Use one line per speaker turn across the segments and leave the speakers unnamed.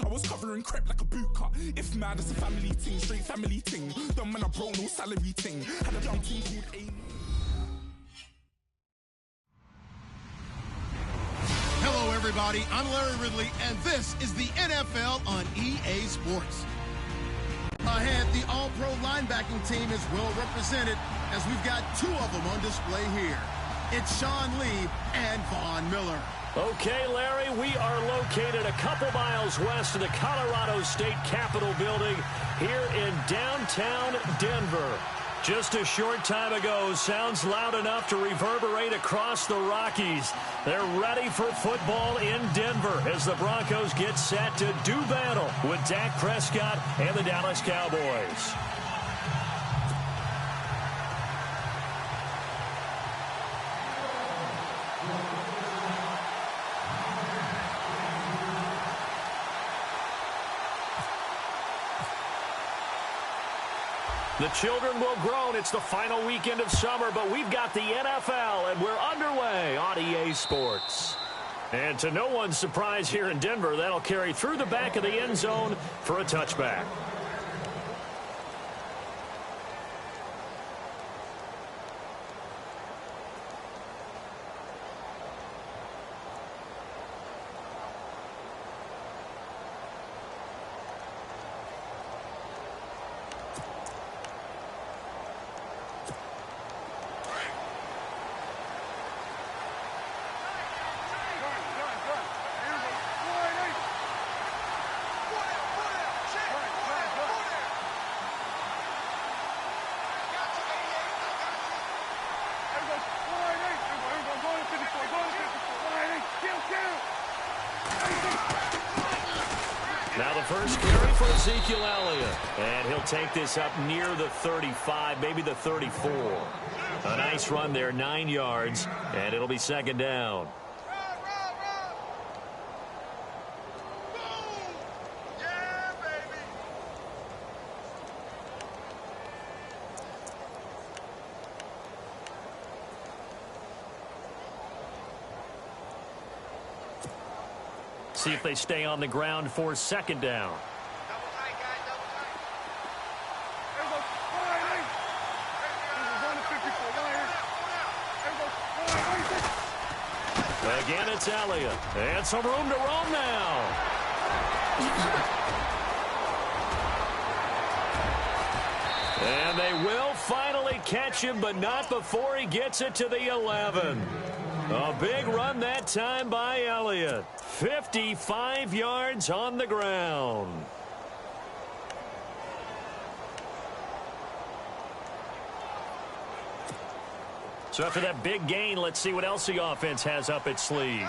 I was covering crep like a boot cut. If mad, it's a family ting, straight family ting. Dumb man, I bro, no salary ting. Had a young team called A.
Hello, everybody. I'm Larry Ridley, and this is the NFL on EA Sports. Ahead, the All-Pro linebacking team is well represented as we've got two of them on display here. It's Sean Lee and Von Miller.
Okay, Larry, we are located a couple miles west of the Colorado State Capitol building here in downtown Denver. Just a short time ago, sounds loud enough to reverberate across the Rockies. They're ready for football in Denver as the Broncos get set to do battle with Dak Prescott and the Dallas Cowboys. The children will groan. It's the final weekend of summer, but we've got the NFL, and we're underway on EA Sports. And to no one's surprise here in Denver, that'll carry through the back of the end zone for a touchback. Now the first carry for Ezekiel Elliott. And he'll take this up near the 35, maybe the 34. A nice run there, 9 yards, and it'll be second down. See if they stay on the ground for second down. Again, it's Elliott. And some room to roam now. And they will finally catch him, but not before he gets it to the 11. A big run that time by Elliott. 55 yards on the ground. So after that big gain, let's see what else the offense has up its sleeve.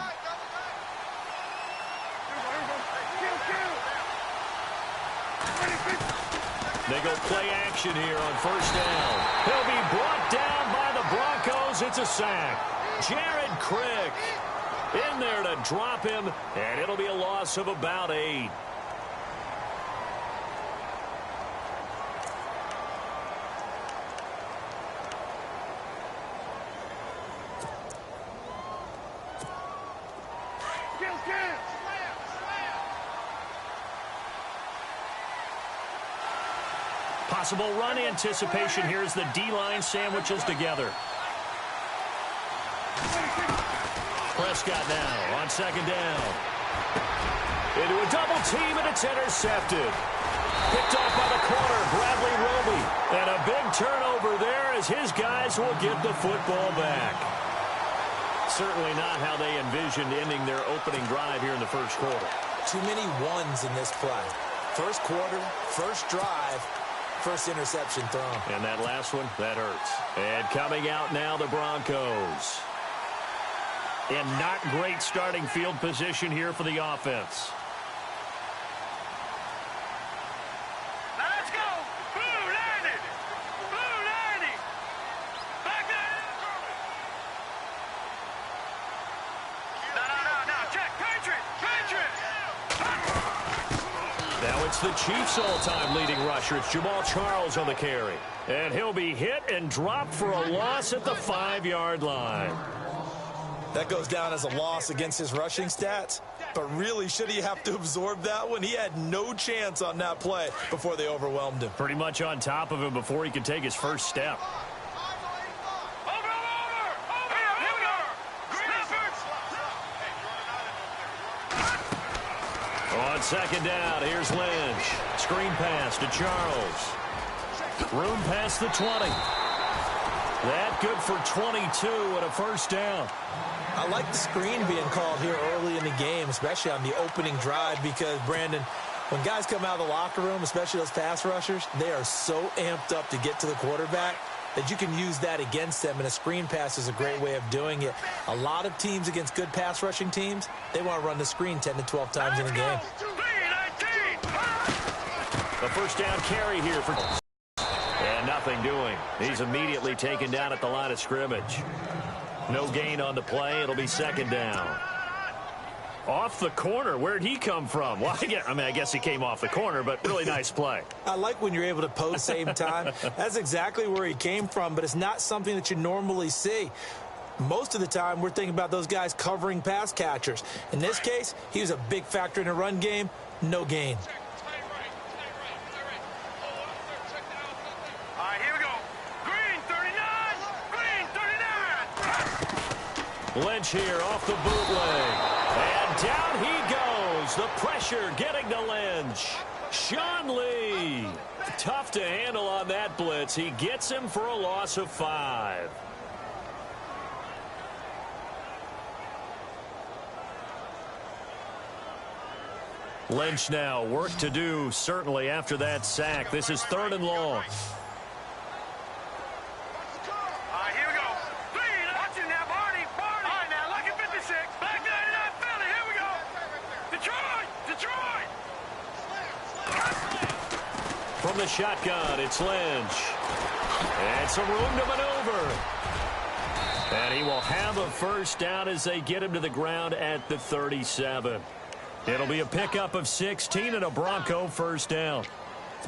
They go play action here on first down. He'll be brought down by the Broncos. It's a sack. Jared Crick in there to drop him, and it'll be a loss of about 8. Possible run anticipation here as the D-line sandwiches together. Prescott now on second down. Into a double team, and it's intercepted. Picked off by the corner, Bradley Roby. And a big turnover there as his guys will get the football back. Certainly not how they envisioned ending their opening drive here in the first quarter.
Too many ones in this play. First quarter, first drive, first interception thrown.
And that last one, that hurts. And coming out now, the Broncos. In not great starting field position here for the offense.
Let's go. Blue landed. Blue landed. Back there. No. Check. Patriot.
Now it's the Chiefs' all-time leading rusher. It's Jamal Charles on the carry. And he'll be hit and dropped for a loss at the 5-yard line.
That goes down as a loss against his rushing stats. But really, should he have to absorb that one? He had no chance on that play before they overwhelmed him.
Pretty much on top of him before he could take his first step. On second down, here's Lynch. Screen pass to Charles. Room past the 20. That good for 22 and a first down.
I like the screen being called here early in the game, especially on the opening drive, because, Brandon, when guys come out of the locker room, especially those pass rushers, they are so amped up to get to the quarterback that you can use that against them, and a screen pass is a great way of doing it. A lot of teams against good pass rushing teams, they want to run the screen 10 to 12 times in a game.
A first down carry here for... And nothing doing. He's immediately taken down at the line of scrimmage. No gain on the play. It'll be second down. Off the corner. Where'd he come from? Well, I guess he came off the corner, but really nice play.
I like when you're able to post at the same time. That's exactly where he came from, but it's not something that you normally see. Most of the time, we're thinking about those guys covering pass catchers. In this case, he was a big factor in the run game. No gain.
Lynch here off the bootleg. And down he goes. The pressure getting to Lynch. Sean Lee. Tough to handle on that blitz. He gets him for a loss of 5. Lynch now. Work to do, certainly, after that sack. This is 3rd and long. From the shotgun, it's Lynch. And some room to maneuver. And he will have a first down as they get him to the ground at the 37. It'll be a pickup of 16 and a Bronco first down.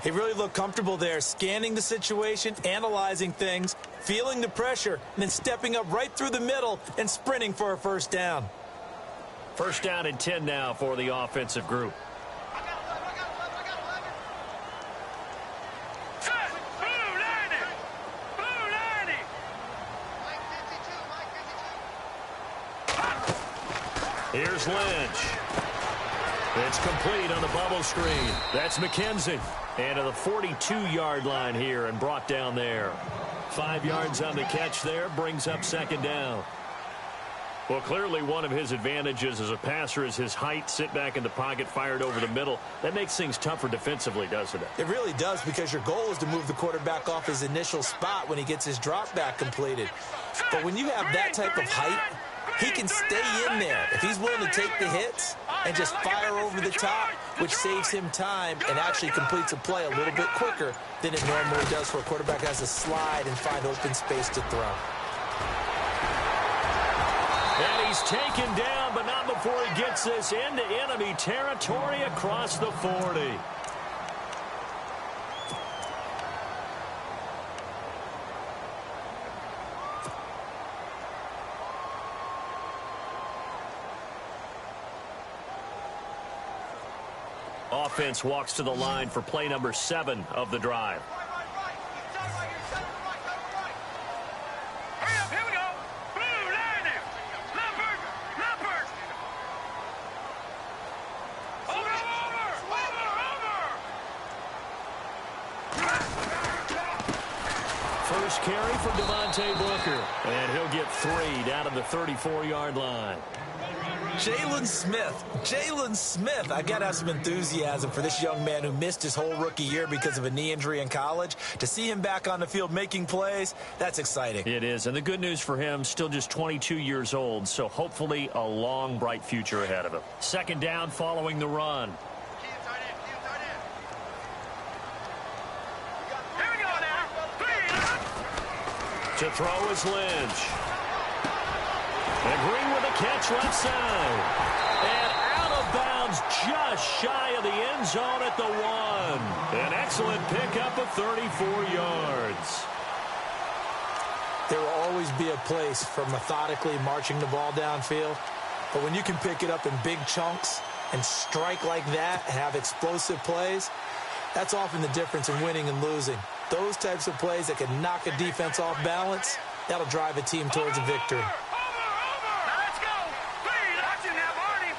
He really looked comfortable there, scanning the situation, analyzing things, feeling the pressure, and then stepping up right through the middle and sprinting for a first down.
First down and 10 now for the offensive group. Here's Lynch. It's complete on the bubble screen. That's McKenzie. And to the 42-yard line here and brought down there. 5 yards on the catch there, brings up second down. Well, clearly one of his advantages as a passer is his height, sit back in the pocket, fired over the middle. That makes things tougher defensively, doesn't it?
It really does, because your goal is to move the quarterback off his initial spot when he gets his drop back completed. But when you have that type of height, he can stay in there if he's willing to take the hits and just fire over the top, which saves him time and actually completes a play a little bit quicker than it normally does, where a quarterback has to slide and find open space to throw.
And he's taken down, but not before he gets this into enemy territory across the 40. Offense walks to the line for play number 7 of the drive.
Hurry up, here we go. Blue, landing. Leopard, leopard. Over.
First carry from Devontae Booker. And he'll get 3 down to the 34-yard line.
Jalen Smith. I got to have some enthusiasm for this young man who missed his whole rookie year because of a knee injury in college. To see him back on the field making plays, that's exciting.
It is, and the good news for him, still just 22 years old, so hopefully a long, bright future ahead of him. Second down following the run.
Here we go now.
To throw is Lynch. And Green with a catch left side. And out of bounds just shy of the end zone at the 1. An excellent pickup of 34 yards.
There will always be a place for methodically marching the ball downfield. But when you can pick it up in big chunks and strike like that, have explosive plays, that's often the difference in winning and losing. Those types of plays that can knock a defense off balance, that'll drive a team towards a victory.
Now let's go. Please, watch it now, Barney.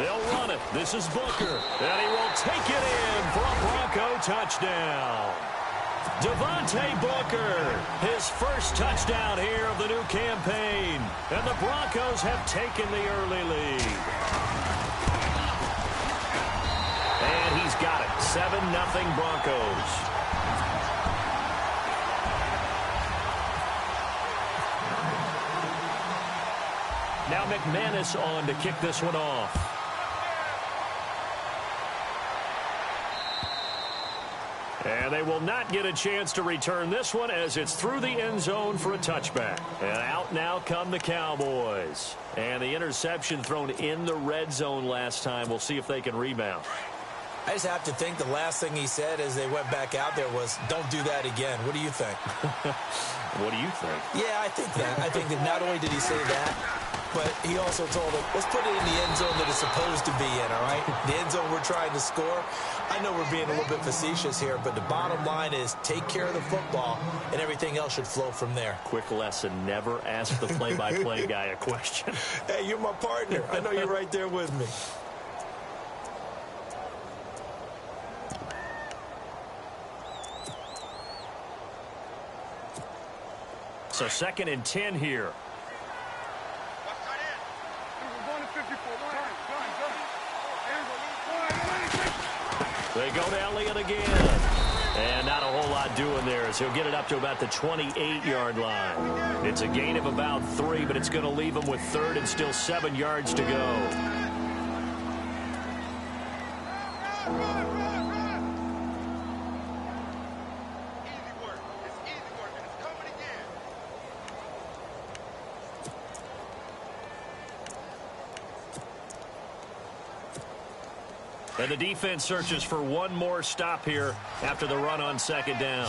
They'll run it. This is Booker. And he will take it in for a Bronco touchdown. Devontae Booker, his first touchdown here of the new campaign. And the Broncos have taken the early lead. And he's got it. 7-0 Broncos. Now McManus on to kick this one off. And they will not get a chance to return this one as it's through the end zone for a touchback. And out now come the Cowboys. And the interception thrown in the red zone last time. We'll see if they can rebound.
I just have to think the last thing he said as they went back out there was, don't do that again. What do you think?
What do you think?
Yeah, I think that. I think that not only did he say that, but he also told them, let's put it in the end zone that it's supposed to be in, all right? The end zone we're trying to score. I know we're being a little bit facetious here, but the bottom line is take care of the football, and everything else should flow from there.
Quick lesson, never ask the play-by-play guy a question.
Hey, you're my partner. I know you're right there with me.
So 2nd and 10 here. They go to Elliott again. And not a whole lot doing there as he'll get it up to about the 28-yard line. It's a gain of about 3, but it's going to leave him with 3rd and still 7 yards to go. And the defense searches for one more stop here after the run on 2nd down.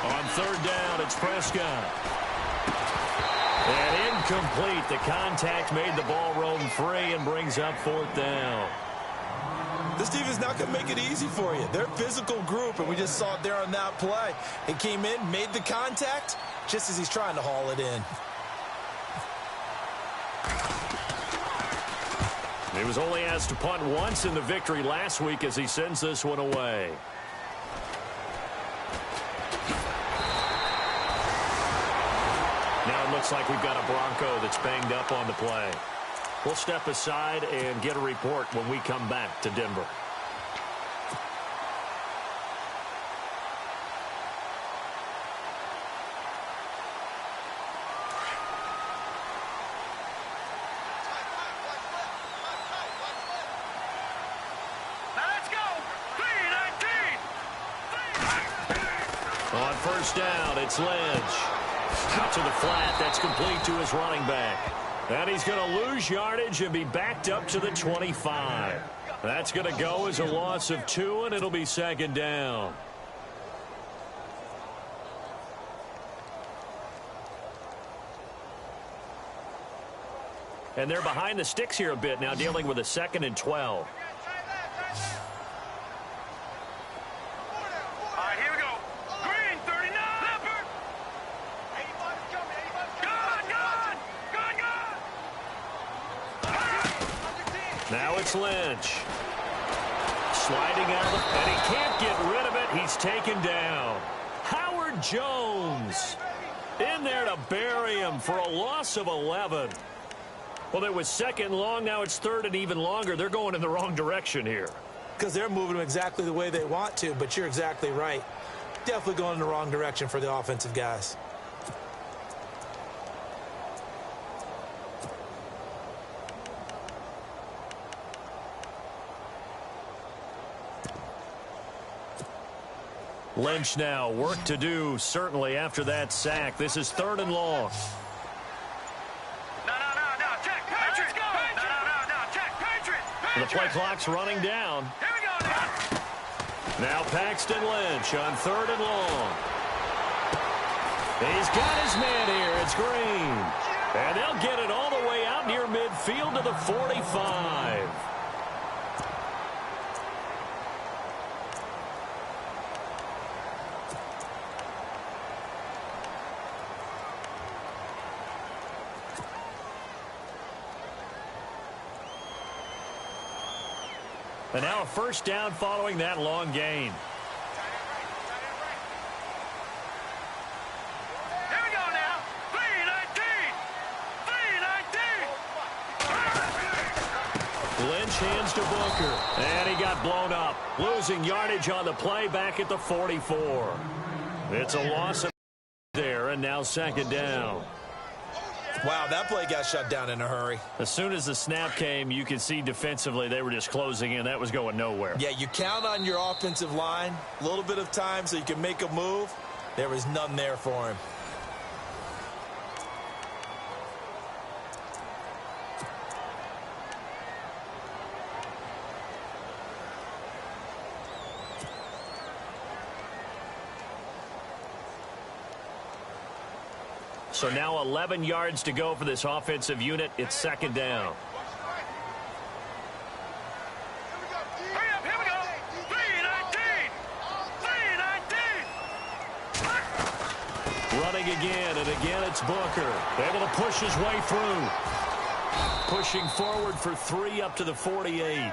On 3rd down, it's Prescott. And incomplete. The contact made the ball roam free and brings up 4th down.
This defense is not going to make it easy for you. They're a physical group, and we just saw it there on that play. He came in, made the contact, just as he's trying to haul it in.
He was only asked to punt once in the victory last week as he sends this one away. Now it looks like we've got a Bronco that's banged up on the play. We'll step aside and get a report when we come back to Denver. On 1st down, it's Lynch. Out to the flat. That's complete to his running back. And he's going to lose yardage and be backed up to the 25. That's going to go as a loss of 2, and it'll be 2nd down. And they're behind the sticks here a bit now, dealing with a 2nd and 12. Now it's Lynch. Sliding out, and he can't get rid of it. He's taken down. Howard Jones in there to bury him for a loss of 11. Well, it was 2nd long. Now it's 3rd and even longer. They're going in the wrong direction here.
Because they're moving them exactly the way they want to, but you're exactly right. Definitely going in the wrong direction for the offensive guys.
Lynch now, work to do, certainly, after that sack. This is 3rd and long.
No, check, Patrick! No, check, Patrick!
The play clock's running down.
Here we go now!
Now Paxton Lynch on 3rd and long. He's got his man here. It's Green. And they'll get it all the way out near midfield to the 45. And now a first down following that long gain.
Here we go now. 3-19.
Lynch hands to Booker. And he got blown up. Losing yardage on the play back at the 44. It's a loss there, and now 2nd down.
Wow, that play got shut down in a hurry.
As soon as the snap came, you could see defensively they were just closing in. That was going nowhere.
Yeah, you count on your offensive line. A little bit of time so you can make a move. There was none there for him.
So now 11 yards to go for this offensive unit. It's 2nd down.
Hurry up, here we go. 3-19.
Running again, and again it's Booker. Able to push his way through. Pushing forward for 3 up to the 48.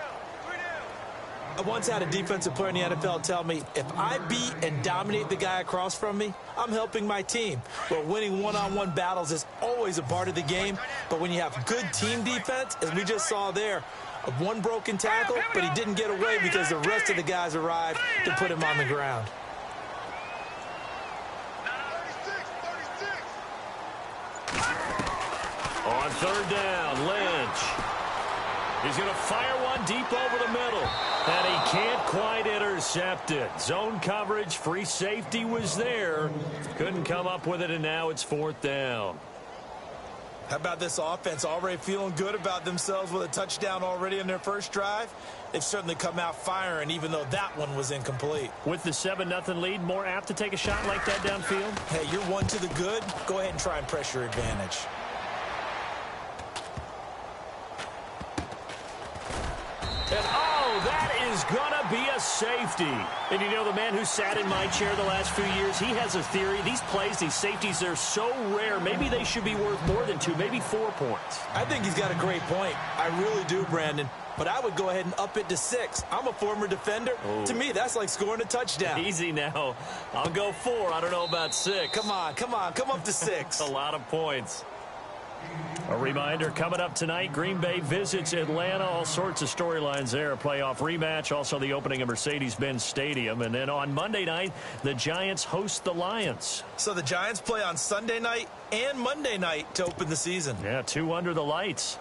I once had a defensive player in the NFL tell me, if I beat and dominate the guy across from me, I'm helping my team. Well, winning one-on-one battles is always a part of the game, but when you have good team defense, as we just saw there, one broken tackle, but he didn't get away because the rest of the guys arrived to put him on the ground.
On 3rd down, Lynch. He's going to fire one deep over the middle. And he can't quite intercept it. Zone coverage, free safety was there. Couldn't come up with it, and now it's 4th down.
How about this offense already feeling good about themselves with a touchdown already in their first drive? They've certainly come out firing, even though that one was incomplete.
With the 7-0 lead, more apt to take a shot like that downfield?
Hey, you're one to the good. Go ahead and try and press your advantage.
And oh, that is going to be a safety. And you know, the man who sat in my chair the last few years, he has a theory. These plays, these safeties, they're so rare. Maybe they should be worth more than 2, maybe 4 points.
I think he's got a great point. I really do, Brandon. But I would go ahead and up it to 6. I'm a former defender.
Oh.
To me, that's like scoring a touchdown.
Easy now. I'll go 4. I don't know about 6.
Come on. Come up to 6.
A lot of points. A reminder, coming up tonight, Green Bay visits Atlanta. All sorts of storylines there. A playoff rematch, also the opening of Mercedes-Benz Stadium. And then on Monday night, the Giants host the Lions.
So the Giants play on Sunday night and Monday night to open the season.
Yeah, 2 under the lights.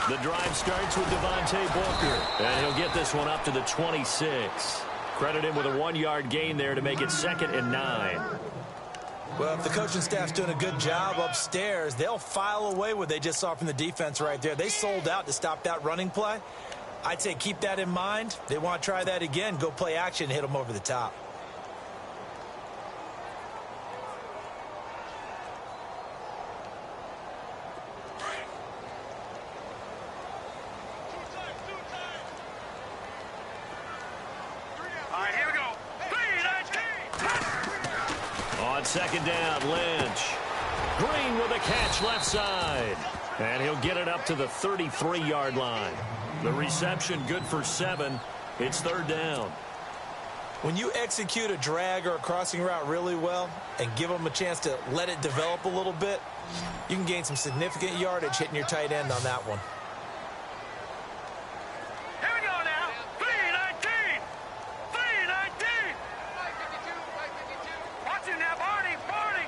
The drive starts with Devontae Booker, and he'll get this one up to the 26. Credit him with a 1-yard gain there to make it 2nd and 9.
Well, if the coaching staff's doing a good job upstairs, they'll file away what they just saw from the defense right there. They sold out to stop that running play. I'd say keep that in mind. They want to try that again, go play action, hit them over the top.
On 2nd down, Lynch. Green with a catch left side. And he'll get it up to the 33-yard line. The reception good for 7. It's 3rd down.
When you execute a drag or a crossing route really well and give them a chance to let it develop a little bit, you can gain some significant yardage hitting your tight end on that one.
Here we go now. 3-19. 3-19. Watch it now, Barney. Barney.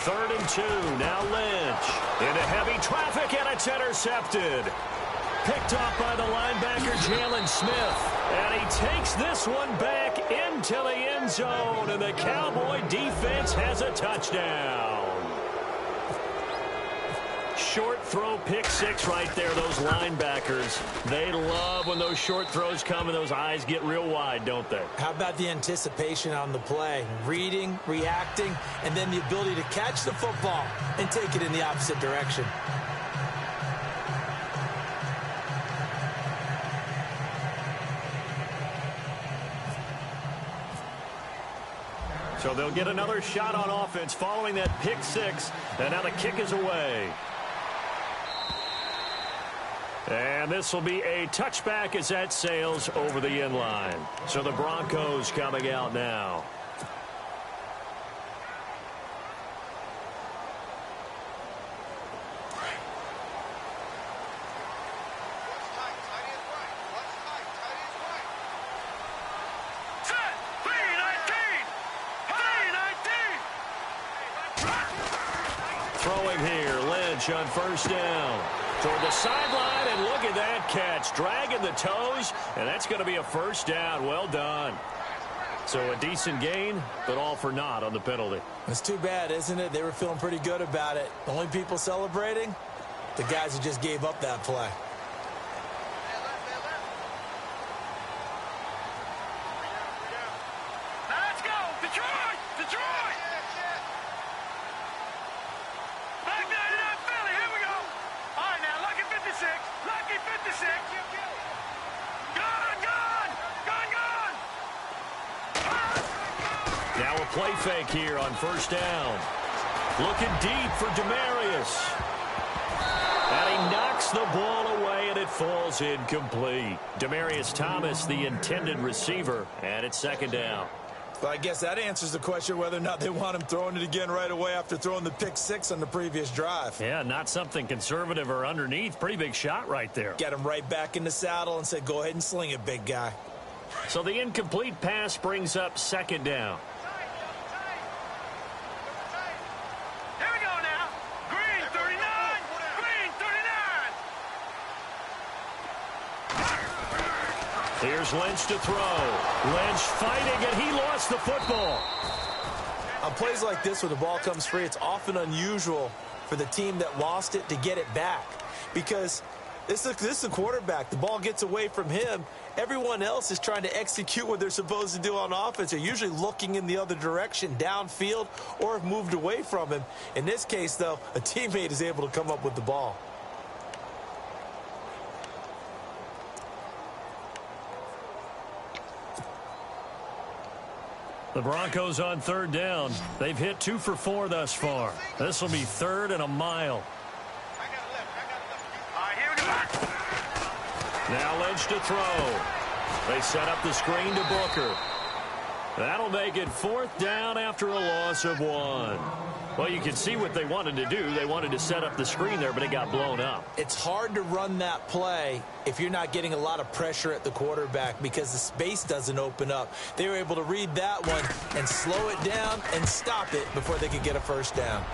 3rd and 2. Now Lynch into heavy traffic, and it's intercepted. Picked off by the linebacker, Jalen Smith. And he takes this one back into the end zone, and the Cowboy defense has a touchdown. Short throw, pick six right there, those linebackers. They love when those short throws come and those eyes get real wide, don't they?
How about the anticipation on the play? Reading, reacting, and then the ability to catch the football and take it in the opposite direction.
So they'll get another shot on offense following that pick six, and now the kick is away. And this will be a touchback as that sails over the end line. So the Broncos coming out now. Throwing here, Lynch on 1st down. Toward the sideline, and look at that catch. Dragging the toes, and that's going to be a 1st down. Well done. So a decent gain, but all for naught on the penalty.
It's too bad, isn't it? They were feeling pretty good about it. The only people celebrating, the guys who just gave up that play.
Let's go! Detroit! Detroit! Back 99 Philly, here we go! All right, now, lucky 56. Lucky 56. Gone, gone! Gone, gone!
Now a play fake here on 1st down. Looking deep for Demaryius. And he knocks the ball away, and it falls incomplete. Demaryius Thomas, the intended receiver, and it's 2nd down.
Well, I guess that answers the question whether or not they want him throwing it again right away after throwing the pick six on the previous drive.
Yeah, not something conservative or underneath. Pretty big shot right there.
Get him right back in the saddle and said, go ahead and sling it, big guy.
So the incomplete pass brings up 2nd down.
Here we go now. Green 39. Green 39.
Here's Lynch to throw. Lynch fighting, and he lost the football.
On plays like this where the ball comes free, it's often unusual for the team that lost it to get it back. Because this is a quarterback. The ball gets away from him. Everyone else is trying to execute what they're supposed to do on offense. They're usually looking in the other direction, downfield, or have moved away from him. In this case, though, a teammate is able to come up with the ball.
The Broncos on 3rd down. They've hit 2 for 4 thus far. This will be 3rd and a mile.
All right, here we go.
Now Lynch to throw. They set up the screen to Booker. That'll make it 4th down after a loss of 1. Well, you can see what they wanted to do. They wanted to set up the screen there, but it got blown up.
It's hard to run that play if you're not getting a lot of pressure at the quarterback because the space doesn't open up. They were able to read that one and slow it down and stop it before they could get a 1st down.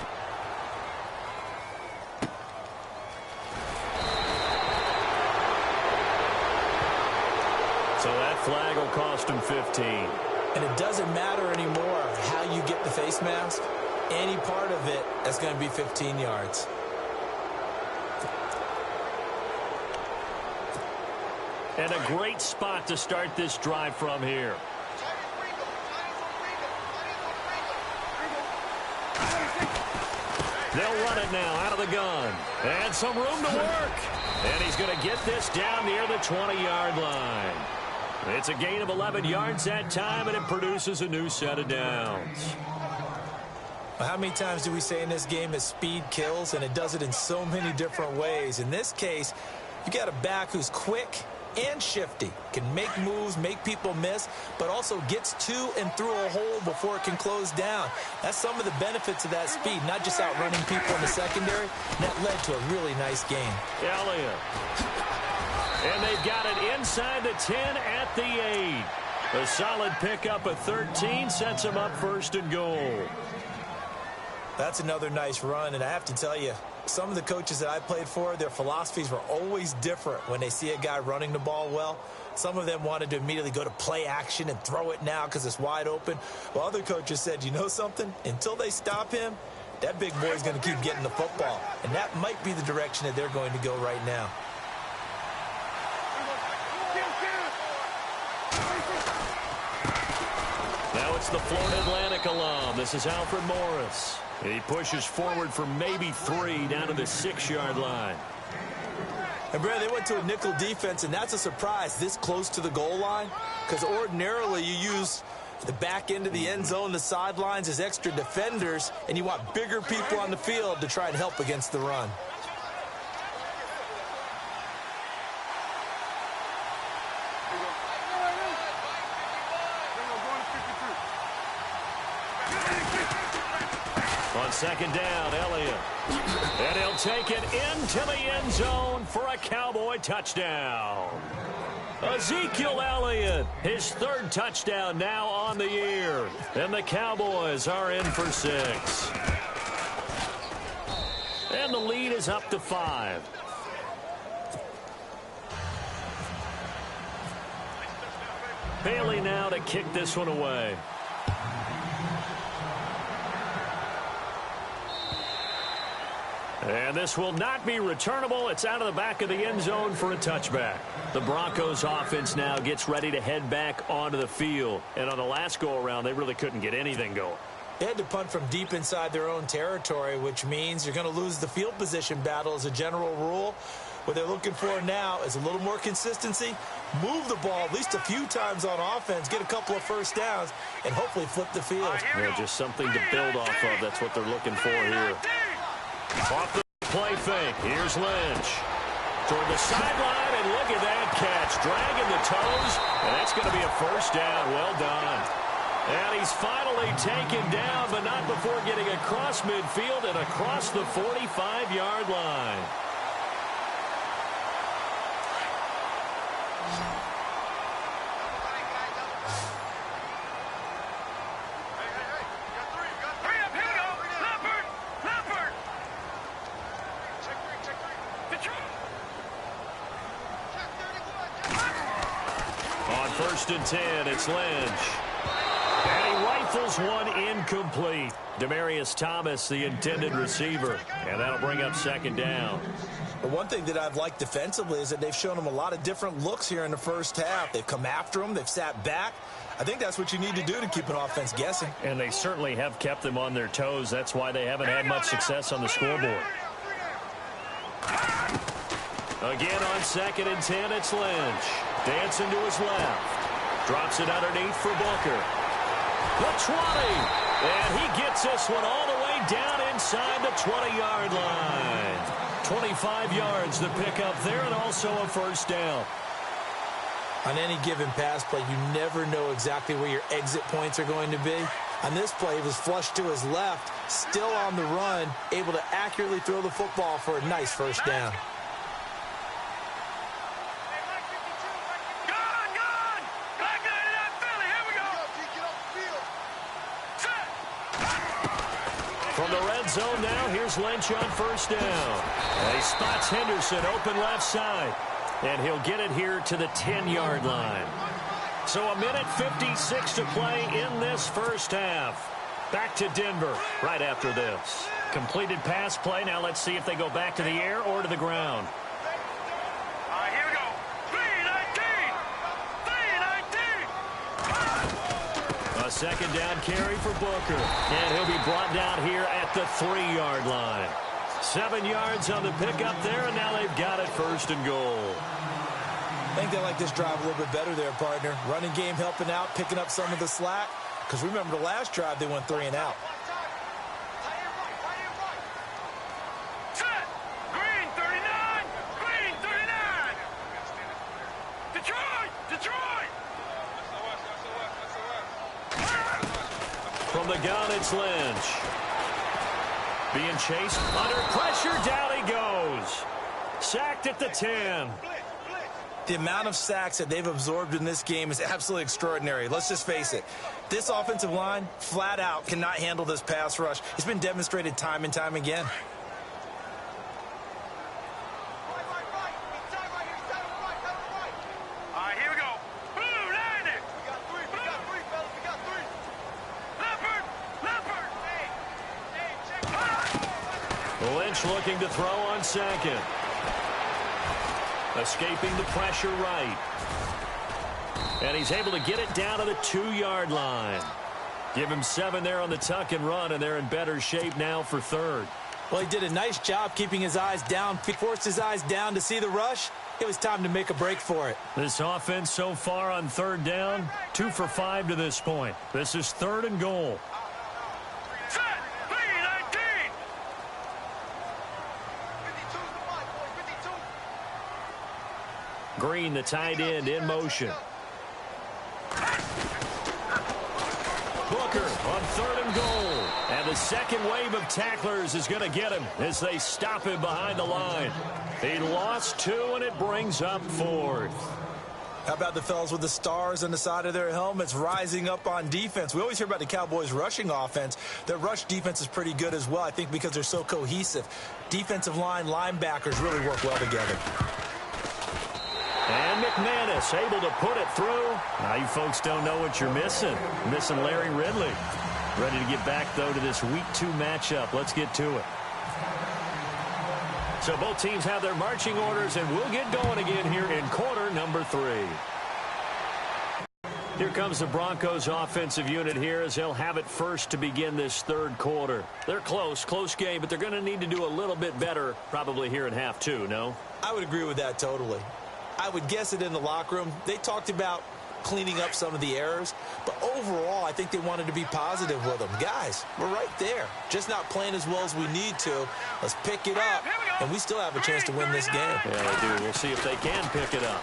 So that flag will cost him 15.
And it doesn't matter anymore how you get the face mask. Any part of it, that's going to be 15 yards.
And a great spot to start this drive from here. They'll run it now out of the gun. And some room to work. And he's going to get this down near the 20-yard line. It's a gain of 11 yards that time, and it produces a new set of downs.
How many times do we say in this game that speed kills, and it does it in so many different ways? In this case, you got a back who's quick and shifty, can make moves, make people miss, but also gets to and through a hole before it can close down. That's some of the benefits of that speed, not just outrunning people in the secondary. And that led to a really nice game.
Elliott. And they've got it inside the 10 at the 8. A solid pickup of 13 sets them up 1st and goal.
That's another nice run, and I have to tell you, some of the coaches that I played for, their philosophies were always different when they see a guy running the ball well. Some of them wanted to immediately go to play action and throw it now because it's wide open. While other coaches said, you know something? Until they stop him, that big boy's going to keep getting the football. And that might be the direction that they're going to go right now.
Now it's the Florida Atlantic alum. This is Alfred Morris. He pushes forward for maybe 3 down to the 6-yard line.
And, Brad, they went to a nickel defense, and that's a surprise this close to the goal line because ordinarily you use the back end of the end zone, the sidelines as extra defenders, and you want bigger people on the field to try and help against the run.
On second down, Elliott. And he'll take it into the end zone for a Cowboy touchdown. Ezekiel Elliott, his 3rd touchdown now on the year. And the Cowboys are in for 6. And the lead is up to 5. Bailey now to kick this one away. And this will not be returnable. It's out of the back of the end zone for a touchback. The Broncos offense now gets ready to head back onto the field. And on the last go-around, they really couldn't get anything going.
They had to punt from deep inside their own territory, which means you're going to lose the field position battle as a general rule. What they're looking for now is a little more consistency, move the ball at least a few times on offense, get a couple of first downs, and hopefully flip the field.
Yeah, just something to build off of. That's what they're looking for here. Off the play fake, here's Lynch. Toward the sideline, and look at that catch. Dragging the toes, and that's going to be a first down. Well done. And he's finally taken down, but not before getting across midfield and across the 45-yard line. First and 10, it's Lynch. And he rifles one incomplete. Demaryius Thomas, the intended receiver. And that'll bring up second down.
But one thing that I've liked defensively is that they've shown him a lot of different looks here in the first half. They've come after him. They've sat back. I think that's what you need to do to keep an offense guessing.
And they certainly have kept them on their toes. That's why they haven't had much success on the scoreboard. Again on second and 10, it's Lynch. Dancing to his left. Drops it underneath for Booker. The 20. And he gets this one all the way down inside the 20-yard line. 25 yards to pick up there, and also a first down.
On any given pass play, you never know exactly where your exit points are going to be. On this play, he was flushed to his left, still on the run, able to accurately throw the football for a nice first down.
From the red zone now, here's Lynch on first down. And he spots Henderson open left side. And he'll get it here to the 10-yard line. So a minute 56 to play in this first half. Back to Denver right after this. Completed pass play. Now let's see if they go back to the air or to the ground.
Here we go. 3-19.
A second down carry for Booker. And he'll be brought down here at the 3-yard line. 7 yards on the pickup there, and now they've got it first and goal.
I think they like this drive a little bit better there, partner. Running game helping out, picking up some of the slack. Because remember, the last drive, they went 3 and out.
Set. Green 39. Green 39. Detroit. Detroit.
From the gun, it's Lynch. Being chased under pressure. Down he goes. Sacked at the 10.
The amount of sacks that they've absorbed in this game is absolutely extraordinary. Let's just face it. This offensive line, flat out, cannot handle this pass rush. It's been demonstrated time and time again.
Lynch looking to throw on second. Escaping the pressure right. And he's able to get it down to the 2-yard line. Give him 7 there on the tuck and run, and they're in better shape now for third.
Well, he did a nice job keeping his eyes down. He forced his eyes down to see the rush. It was time to make a break for it.
This offense so far on third down, 2 for 5 to this point. This is 3rd and goal. Green, the tight end, in motion. Booker on 3rd and goal. And the second wave of tacklers is going to get him as they stop him behind the line. He lost 2, and it brings up 4th.
How about the fellas with the stars on the side of their helmets rising up on defense? We always hear about the Cowboys' rushing offense. Their rush defense is pretty good as well, I think, because they're so cohesive. Defensive line, linebackers really work well together.
And McManus able to put it through. Now you folks don't know what you're missing. Missing Larry Ridley. Ready to get back, though, to this Week 2 matchup. Let's get to it. So both teams have their marching orders, and we'll get going again here in quarter number 3. Here comes the Broncos offensive unit here as they'll have it first to begin this 3rd quarter. They're close game, but they're going to need to do a little bit better probably here in half 2, no?
I would agree with that totally. I would guess it in the locker room. They talked about cleaning up some of the errors, but overall, I think they wanted to be positive with them. Guys, we're right there. Just not playing as well as we need to. Let's pick it up, and we still have a chance to win this game.
Yeah, they do. We'll see if they can pick it up.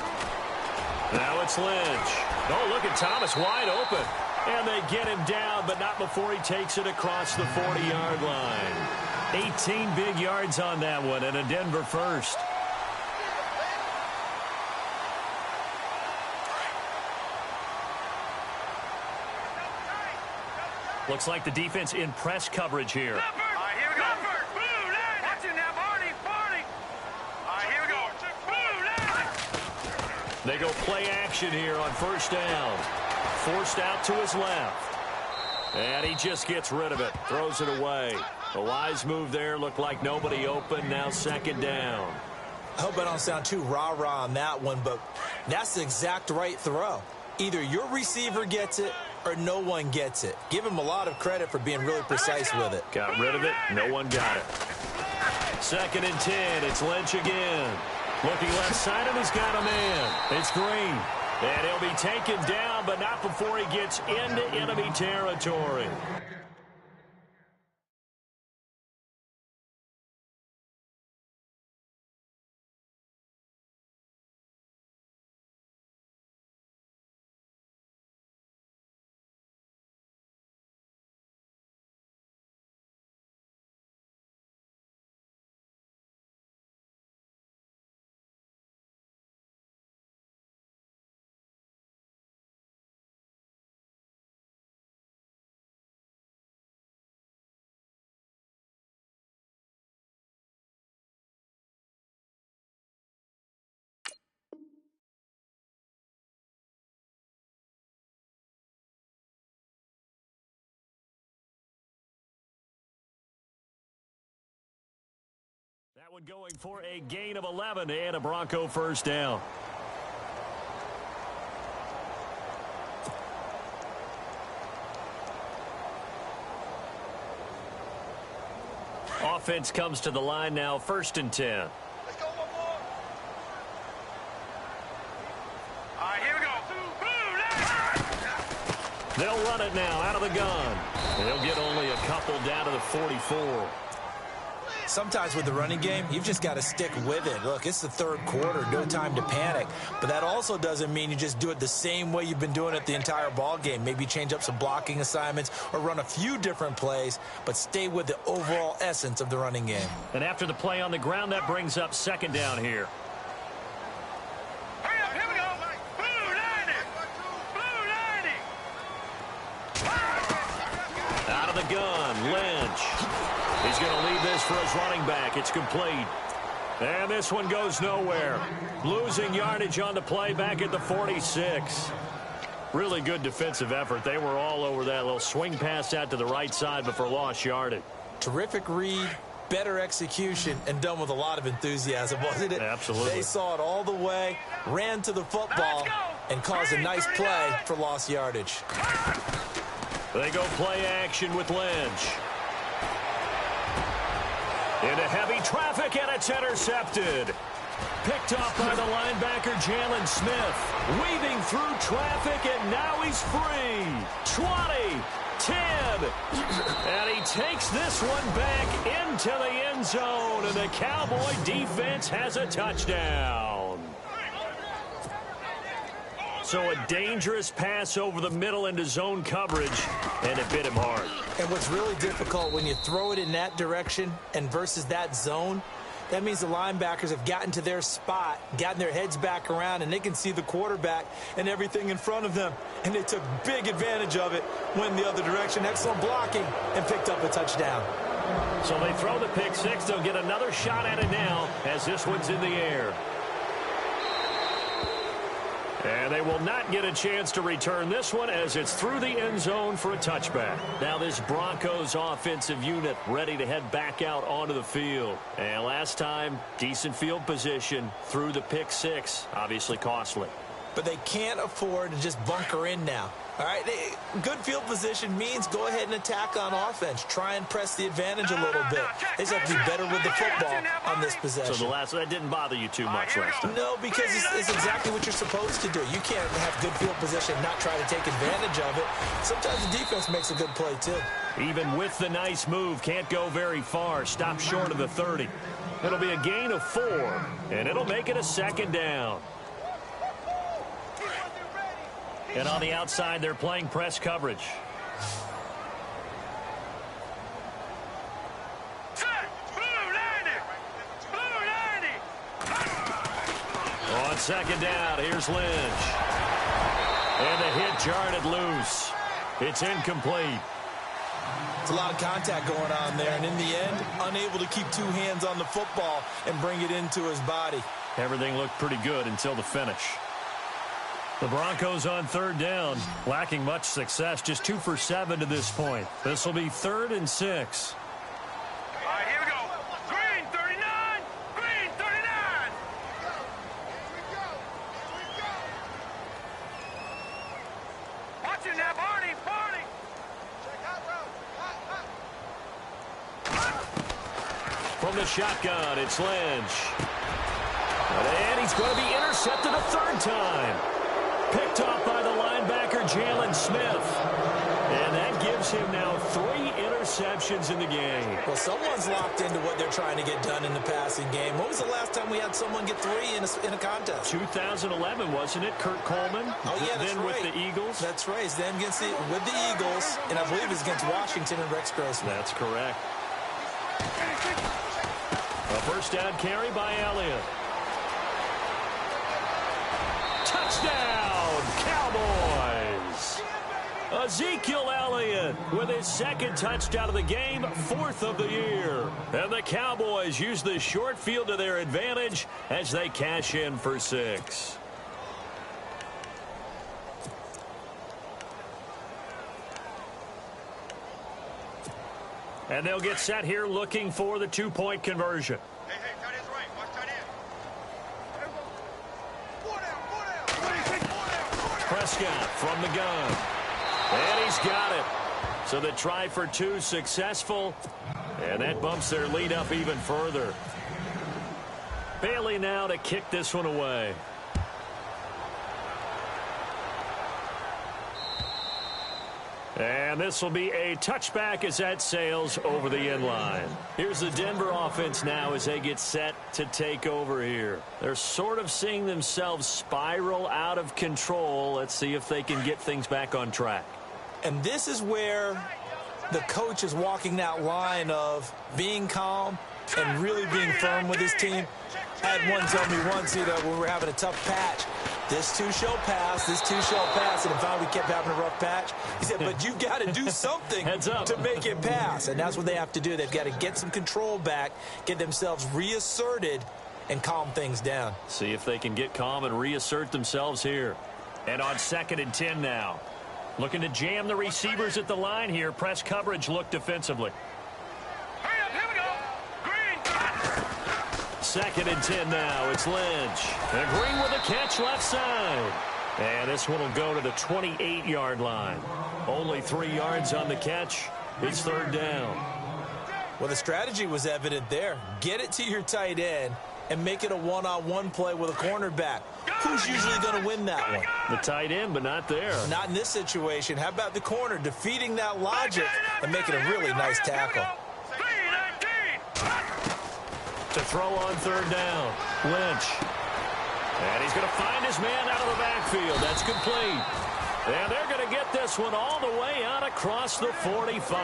Now it's Lynch. Oh, look at Thomas wide open. And they get him down, but not before he takes it across the 40-yard line. 18 big yards on that one, and a Denver first. Looks like the defense in press coverage here.
Here we go. Watch it now, Barney. Here we go.
They go play action here on first down. Forced out to his left. And he just gets rid of it. Throws it away. A wise move there. Looked like nobody open. Now 2nd down.
I hope I don't sound too rah-rah on that one, but that's the exact right throw. Either your receiver gets it or no one gets it. Give him a lot of credit for being really precise with it.
Got rid of it. No one got it. 2nd and 10. It's Lynch again. Looking left side, and he's got a man. It's Green. And he'll be taken down, but not before he gets into enemy territory. That one going for a gain of 11 and a Bronco first down. Offense comes to the line now, 1st and 10.
Let's go one more. Here we go.
They'll run it now out of the gun. They'll get only a couple down to the 44.
Sometimes with the running game, you've just got to stick with it. Look, it's the 3rd quarter, no time to panic. But that also doesn't mean you just do it the same way you've been doing it the entire ball game. Maybe change up some blocking assignments or run a few different plays, but stay with the overall essence of the running game.
And after the play on the ground, that brings up 2nd down here.
Hurry up.
Out of the gun, Lynch. He's going to leave this for his running back. It's complete. And this one goes nowhere. Losing yardage on the play back at the 46. Really good defensive effort. They were all over that little swing pass out to the right side, but for lost yardage.
Terrific read, better execution, and done with a lot of enthusiasm, wasn't it?
Absolutely.
They saw it all the way, ran to the football, and caused a nice play for lost yardage.
They go play action with Lynch. Into heavy traffic, and it's intercepted. Picked off by the linebacker, Jalen Smith. Weaving through traffic, and now he's free. 20, 10. And he takes this one back into the end zone, and the Cowboy defense has a touchdown. So a dangerous pass over the middle into zone coverage, and it bit him hard.
And what's really difficult when you throw it in that direction and versus that zone, that means the linebackers have gotten to their spot, gotten their heads back around, and they can see the quarterback and everything in front of them. And they took big advantage of it, went the other direction, excellent blocking, and picked up a touchdown.
So they throw the pick six. They'll get another shot at it now as this one's in the air. And they will not get a chance to return this one as it's through the end zone for a touchback. Now this Broncos offensive unit ready to head back out onto the field. And last time, decent field position through the pick six. Obviously costly.
But they can't afford to just bunker in now. All right, good field position means go ahead and attack on offense. Try and press the advantage a little bit. They just have to be better with the football on this possession.
So that didn't bother you too much last time?
No, because it's exactly what you're supposed to do. You can't have good field position and not try to take advantage of it. Sometimes the defense makes a good play, too.
Even with the nice move, can't go very far. Stop short of the 30. It'll be a gain of 4, and it'll make it a second down. And on the outside, they're playing press coverage. On second down, here's Lynch. And the hit jarred it loose. It's incomplete.
It's a lot of contact going on there, and in the end, unable to keep two hands on the football and bring it into his body.
Everything looked pretty good until the finish. The Broncos on third down, lacking much success, just 2 for 7 to this point. This will be 3rd and 6.
All right, here we go. Green 39. Green 39. Watch it now, Barney. Barney.
From the shotgun, it's Lynch. And he's going to be intercepted a third time. Picked off by the linebacker, Jalen Smith. And that gives him now 3 interceptions in the game.
Well, someone's locked into what they're trying to get done in the passing game. When was the last time we had someone get 3 in a contest?
2011, wasn't it? Kurt Coleman.
Oh, yeah, that's
then
right.
with the Eagles.
That's right. He's then with the Eagles, and I believe it's against Washington and Rex Grossman.
That's correct. A first down carry by Elliott. Touchdown, Cowboys! Ezekiel Elliott with his 2nd touchdown of the game, 4th of the year. And the Cowboys use the short field to their advantage as they cash in for 6. And they'll get set here looking for the 2-point conversion.
Hey, tight end's right. Watch tight end.
Prescott from the gun. And he's got it. So the try for 2 successful. And that bumps their lead up even further. Bailey now to kick this one away. And this will be a touchback as that sails over the end line. Here's the Denver offense now as they get set to take over here. They're sort of seeing themselves spiral out of control. Let's see if they can get things back on track.
And this is where the coach is walking that line of being calm and really being firm with his team. I had one tell me once, when we were having a tough patch, This too shall pass. This too shall pass. And finally we kept having a rough patch. He said, but you got to do something to make it pass. And that's what they have to do. They've got to get some control back, get themselves reasserted, and calm things down.
See if they can get calm and reassert themselves here. And on 2nd and 10 now. Looking to jam the receivers at the line here. Press coverage look defensively.
Hurry up, here we go. Green.
2nd and 10 now. It's Lynch. And Green with a catch left side. And this one will go to the 28-yard line. Only 3 yards on the catch. It's 3rd down.
Well, the strategy was evident there. Get it to your tight end and make it a one-on-one play with a cornerback. Who's usually going to win that one?
The tight end, but not there.
Not in this situation. How about the corner defeating that logic and making a really nice tackle?
To throw on 3rd down, Lynch. And he's going to find his man out of the backfield. That's complete. And they're going to get this one all the way out across the 45.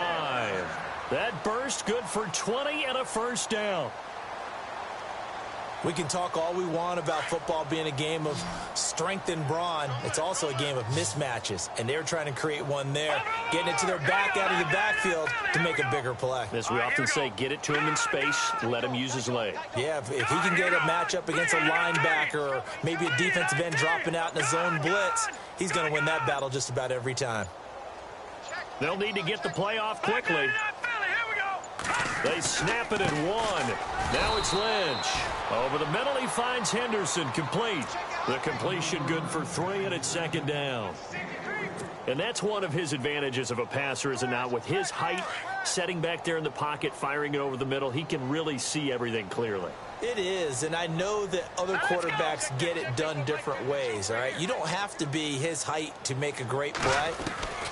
That burst good for 20 and a 1st down.
We can talk all we want about football being a game of strength and brawn. It's also a game of mismatches, and they're trying to create one there, getting it to their back out of the backfield to make a bigger play.
As we often say, get it to him in space, let him use his leg.
Yeah, if he can get a matchup against a linebacker or maybe a defensive end dropping out in a zone blitz, he's going to win that battle just about every time.
They'll need to get the play off quickly. They snap it at 1. Now it's Lynch. Over the middle, he finds Henderson, complete. The completion good for 3, and it's 2nd down. And that's one of his advantages of a passer, is it not? With his height, setting back there in the pocket, firing it over the middle, he can really see everything clearly.
It is, and I know that other quarterbacks get it done different ways, all right? You don't have to be his height to make a great play.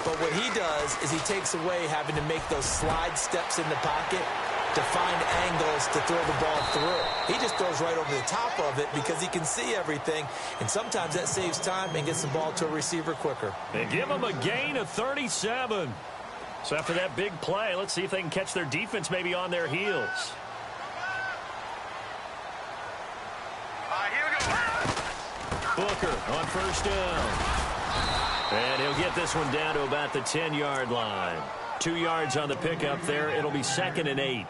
But what he does is he takes away having to make those slide steps in the pocket to find angles to throw the ball through. He just throws right over the top of it because he can see everything, and sometimes that saves time and gets the ball to a receiver quicker.
They give him a gain of 37. So after that big play, let's see if they can catch their defense maybe on their heels. Booker on 1st down. And he'll get this one down to about the 10-yard line. 2 yards on the pickup there. It'll be 2nd and 8.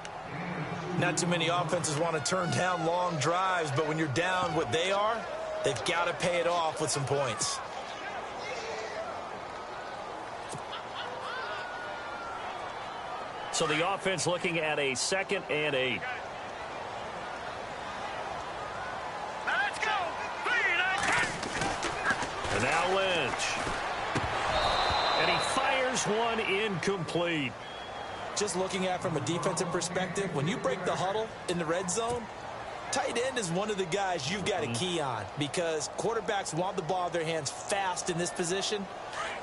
Not too many offenses want to turn down long drives, but when you're down what they are, they've got to pay it off with some points.
So the offense looking at a 2nd and 8.
Let's go.
And now Lynch. And he fires one incomplete.
Just looking at it from a defensive perspective, when you break the huddle in the red zone, tight end is one of the guys you've got to key on because quarterbacks want the ball in their hands fast in this position,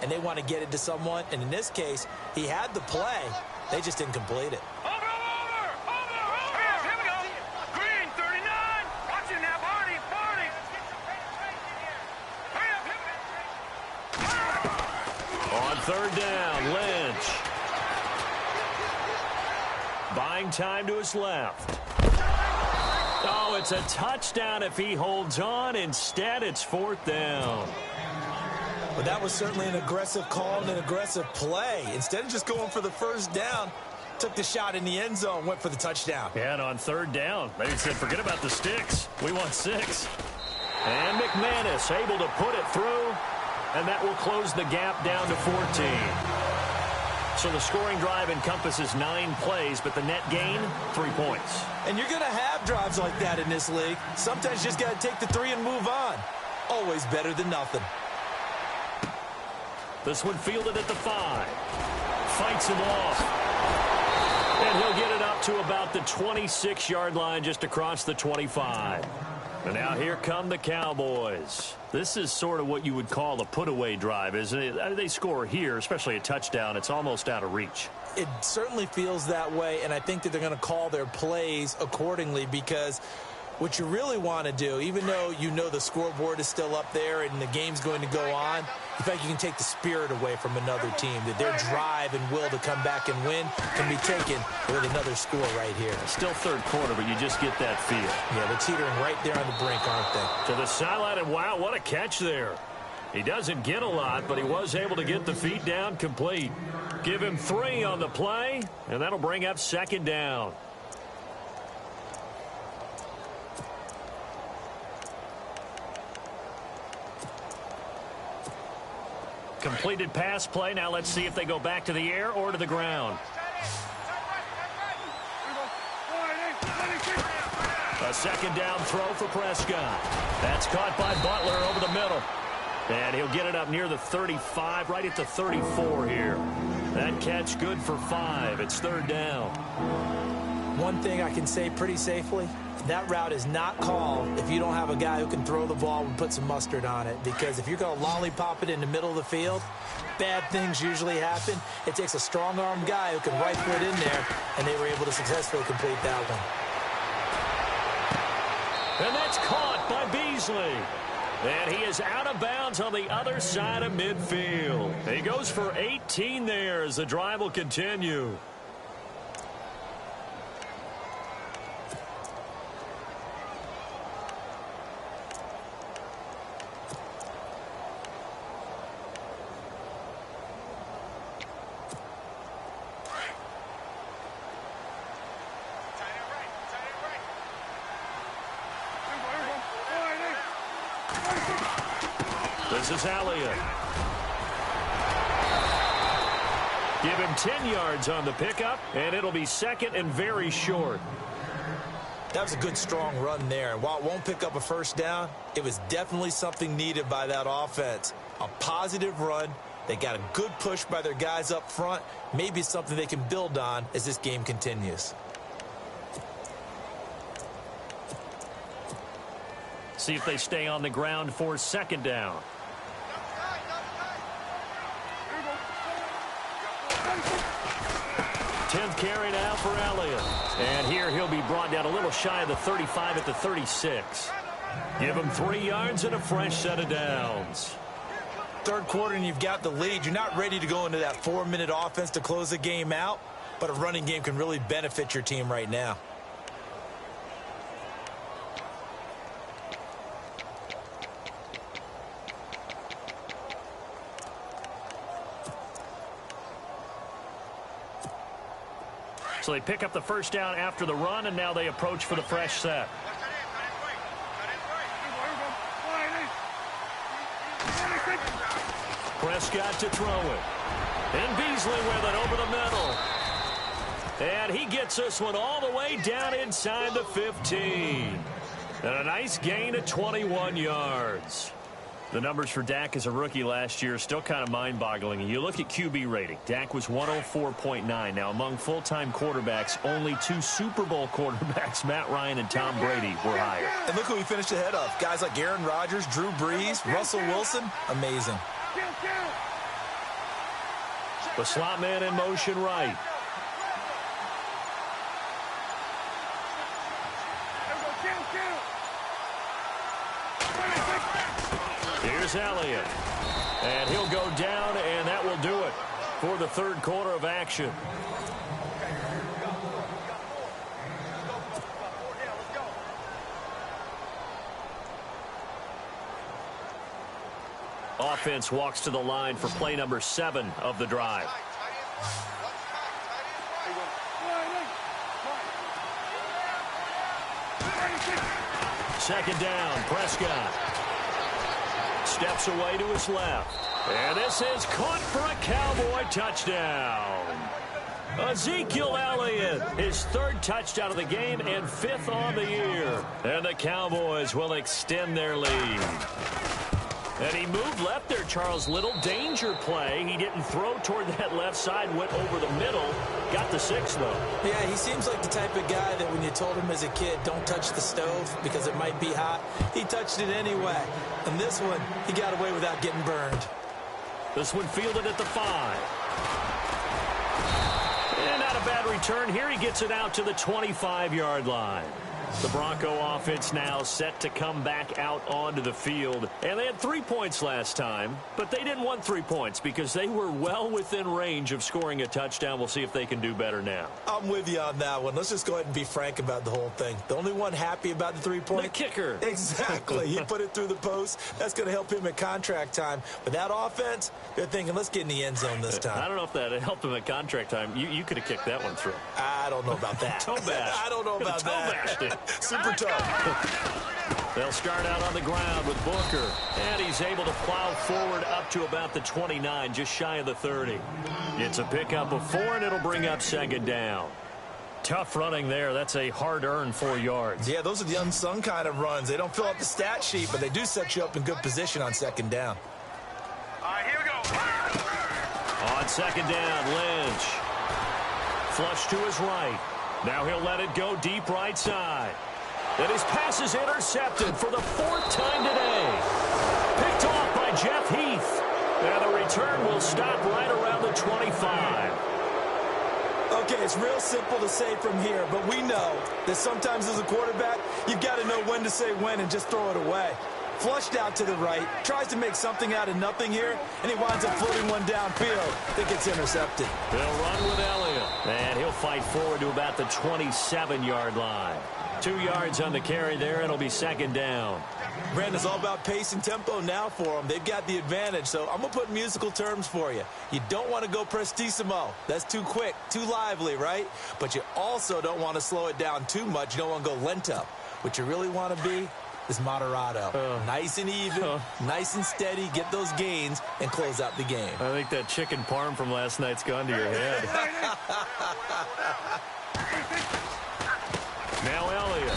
and they want to get it to someone. And in this case, he had the play. They just didn't complete it.
Over. Here we go. Green, 39. Watch him now, Barney. Hurry up.
On 3rd down, Lynch. Buying time to his left. Oh, it's a touchdown if he holds on. Instead, it's 4th down.
But that was certainly an aggressive call and an aggressive play. Instead of just going for the 1st down, took the shot in the end zone, went for the touchdown.
Yeah, and on 3rd down, they said, forget about the sticks. We want 6. And McManus able to put it through, and that will close the gap down to 14. So the scoring drive encompasses 9 plays, but the net gain, 3 points.
And you're going to have drives like that in this league. Sometimes you just got to take the 3 and move on. Always better than nothing.
This one fielded at the 5. Fights him off. And he'll get it up to about the 26-yard line just across the 25. And now here come the Cowboys. This is sort of what you would call a put-away drive, isn't it? They score here, especially a touchdown. It's almost out of reach.
It certainly feels that way, and I think that they're going to call their plays accordingly because what you really want to do, even though you know the scoreboard is still up there and the game's going to go on, In fact, you can take the spirit away from another team, that their drive and will to come back and win can be taken with another score right here.
Still third quarter, but you just get that feel.
Yeah, they're teetering right there on the brink, aren't they?
To the sideline, and wow, what a catch there. He doesn't get a lot, but he was able to get the feet down complete. Give him 3 on the play, and that'll bring up second down. Completed pass play. Now let's see if they go back to the air or to the ground. A second down throw for Prescott. That's caught by Butler over the middle. And he'll get it up near the 35, right at the 34 here. That catch good for 5. It's third down.
One thing I can say pretty safely, that route is not called if you don't have a guy who can throw the ball and put some mustard on it. Because if you're going to lollipop it in the middle of the field, bad things usually happen. It takes a strong-armed guy who can rifle it in there, and they were able to successfully complete that one.
And that's caught by Beasley. And he is out of bounds on the other side of midfield. He goes for 18 there as the drive will continue. This is Elliott. Give him 10 yards on the pickup, and it'll be second and very short.
That was a good, strong run there. And while it won't pick up a first down, it was definitely something needed by that offense. A positive run. They got a good push by their guys up front. Maybe something they can build on as this game continues.
See if they stay on the ground for second down. Tenth carry now for Elliott. And here he'll be brought down a little shy of the 35 at the 36. Give him 3 yards and a fresh set of downs.
Third quarter and you've got the lead. You're not ready to go into that 4-minute offense to close the game out, but a running game can really benefit your team right now.
So they pick up the first down after the run, and now they approach for the fresh set. Prescott to throw it. And Beasley with it over the middle. And he gets this one all the way down inside the 15. And a nice gain of 21 yards. The numbers for Dak as a rookie last year are still kind of mind-boggling. You look at QB rating. Dak was 104.9. Now, among full-time quarterbacks, only 2 Super Bowl quarterbacks, Matt Ryan and Tom Brady, were higher.
And look who he finished ahead of. Guys like Aaron Rodgers, Drew Brees, Russell Wilson. Amazing.
The slot man in motion right. Here's Elliott. And he'll go down, and that will do it for the third quarter of action. Offense walks to the line for play number 7 of the drive. Second down, Prescott. Steps away to his left. And this is caught for a Cowboy touchdown. Ezekiel Elliott, his 3rd touchdown of the game and 5th on the year. And the Cowboys will extend their lead. And he moved left there, Charles. Little danger play. He didn't throw toward that left side, went over the middle. Got the 6, though.
Yeah, he seems like the type of guy that when you told him as a kid, don't touch the stove because it might be hot, he touched it anyway. And this one, he got away without getting burned.
This one fielded at the 5. And not a bad return. Here he gets it out to the 25-yard line. The Bronco offense now set to come back out onto the field. And they had 3 points last time, but they didn't want 3 points because they were well within range of scoring a touchdown. We'll see if they can do better now.
I'm with you on that one. Let's just go ahead and be frank about the whole thing. The only one happy about the 3-point?
The kicker.
Exactly. He put it through the post. That's going to help him at contract time. But that offense, they're thinking, let's get in the end zone this time.
I don't know if that helped him at contract time. You could have kicked that one through.
I don't know about that.
Toe bash.
I don't know about that.
Toe bashed it.
Super tough.
They'll start out on the ground with Booker. And he's able to plow forward up to about the 29, just shy of the 30. It's a pickup of 4, and it'll bring up second down. Tough running there. That's a hard-earned 4 yards.
Yeah, those are the unsung kind of runs. They don't fill up the stat sheet, but they do set you up in good position on second down.
All right, here we go.
On second down, Lynch. Flush to his right. Now he'll let it go deep right side. And his pass is intercepted for the 4th time today. Picked off by Jeff Heath. And the return will stop right around the 25.
Okay, it's real simple to say from here, but we know that sometimes as a quarterback, you've got to know when to say when and just throw it away. Flushed out to the right, tries to make something out of nothing here, and he winds up floating one downfield that gets intercepted.
They'll run with Elliott, and he'll fight forward to about the 27-yard line. 2 yards on the carry there. It'll be second down.
Brandon's all about pace and tempo now for them. They've got the advantage, so I'm going to put musical terms for you. You don't want to go prestissimo. That's too quick, too lively, right? But you also don't want to slow it down too much. You don't want to go lento. What you really want to be is moderato. Nice and even, nice and steady, get those gains, and close out the game.
I think that chicken parm from last night's gone to your head. Now Elliott.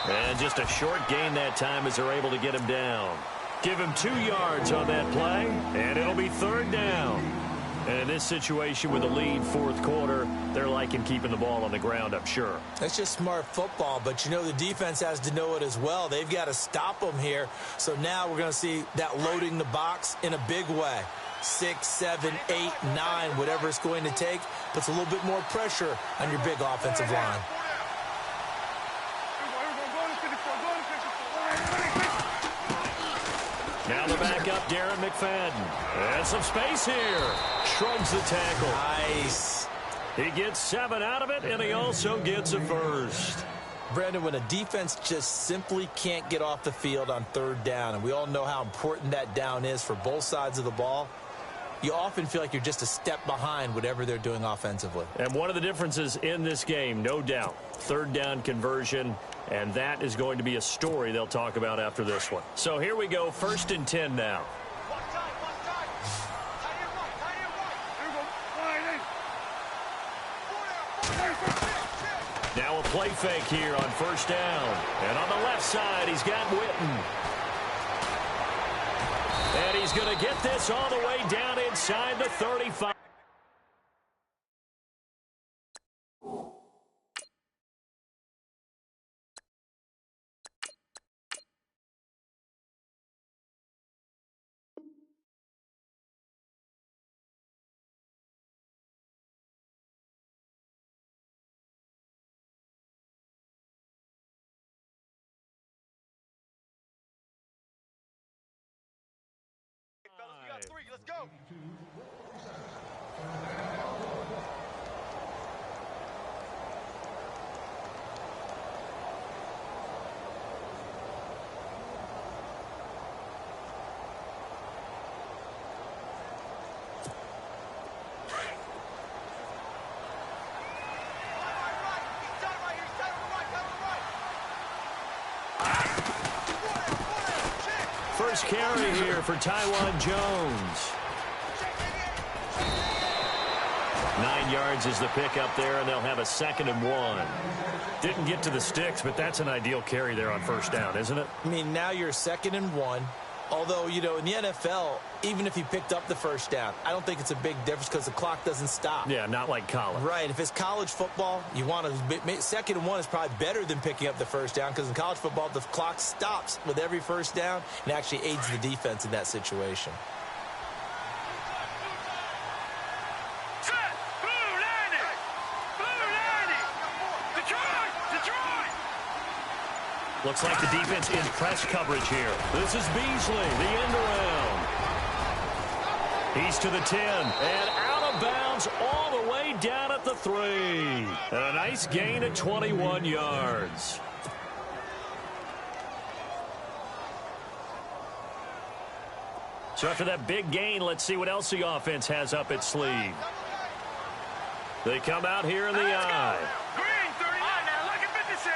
And just a short gain that time as they're able to get him down. Give him 2 yards on that play, and it'll be third down. And in this situation with a lead fourth quarter, they're liking keeping the ball on the ground, I'm sure.
That's just smart football, but you know the defense has to know it as well. They've got to stop them here. So now we're going to see that loading the box in a big way. 6, 7, 8, 9, whatever it's going to take, puts a little bit more pressure on your big offensive line.
Now the backup, Darren McFadden. And some space here. Shrugs the tackle.
Nice.
He gets 7 out of it, and he also gets a first.
Brandon, when a defense just simply can't get off the field on third down, and we all know how important that down is for both sides of the ball, you often feel like you're just a step behind whatever they're doing offensively.
And one of the differences in this game, no doubt, third down conversion, and that is going to be a story they'll talk about after this one. So here we go, 1st and 10 now. Now a play fake here on 1st down. And on the left side, he's got Witten. And he's going to get this all the way down inside the 35.
We got 3. Let's go.
First carry here for Taiwan Jones. 9 yards is the pickup there, and they'll have a 2nd and 1. Didn't get to the sticks, but that's an ideal carry there on 1st down, isn't it?
I mean, now you're 2nd and 1. Although, you know, in the NFL, even if he picked up the 1st down, I don't think it's a big difference because the clock doesn't stop.
Yeah, not like college.
Right. If it's college football, you want to 2nd and 1 is probably better than picking up the 1st down because in college football, the clock stops with every 1st down and actually aids the defense in that situation.
Looks like the defense in press coverage here. This is Beasley, the end around. He's to the 10, and out of bounds all the way down at the 3. A nice gain at 21 yards. So after that big gain, let's see what else the offense has up its sleeve. They come out here in the eye.
Green, 39. Now look at 56.